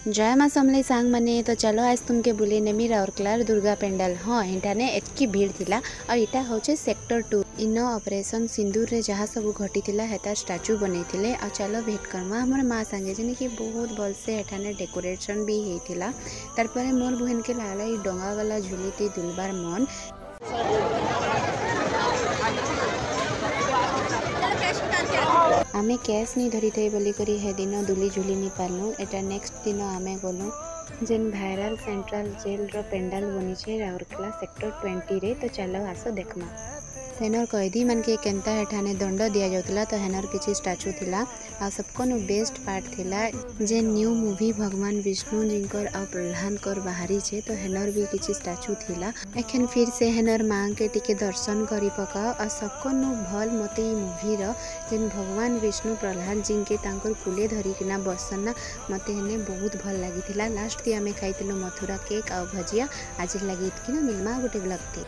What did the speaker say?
जय माँ समले सांग मने तो चलो आज तुमके बुले नेमी राउरकेलार दुर्गा पेंडाल। हाँ एठाने एतकी भीड़ थिला और इटा होचे सेक्टर 2 इन ऑपरेशन सिंदूर रे जहाँ सब घटी थिला हेता स्टैचू बने थिले। और चलो भेट करमा हमर माँ संगे जने कि बहुत भल से एठाने डेकोरेशन भी हेथिला। तार परे मोर बहन के लागला ई डोंगा वाला झुलीती दुलबार मन। आमे कैश नहीं धरी थे बोली करी हे दिन दुली झुली नहीं पारनु। एटा नेक्स्ट दिन आमे गलु जेन भाइराल सेंट्रल जेल रो पेंडाल बनी छे राउरकेला सेक्टर 20 रे। तो चलो आसो देखमा हेनर कैदी मन के केनता एठाने दंड दिया जाउतला। तो हेनर किछि स्टैचू थिला आ सबकोनु बेस्ट पार्ट थिला जे न्यू मूवी भगवान विष्णु जिंकर आ प्रहलाद कर बाहरी छे। तो हेनर भी किछि स्टैचू थिला। एखन फिर से हेनर मां के टिके दर्शन करी पकाओ आ सबकोनु भल मते ई मूवी रो जेन भगवान विष्णु प्रहलाद जी के तांकर कुले धरी किना बसना मते हेने बहुत भल लागिथिला। लास्ट ती आमे खाइतिलो मथुरा केक आ भजिया। आज लगी इतकिना मिलमा गोटे ब्लॉग थी।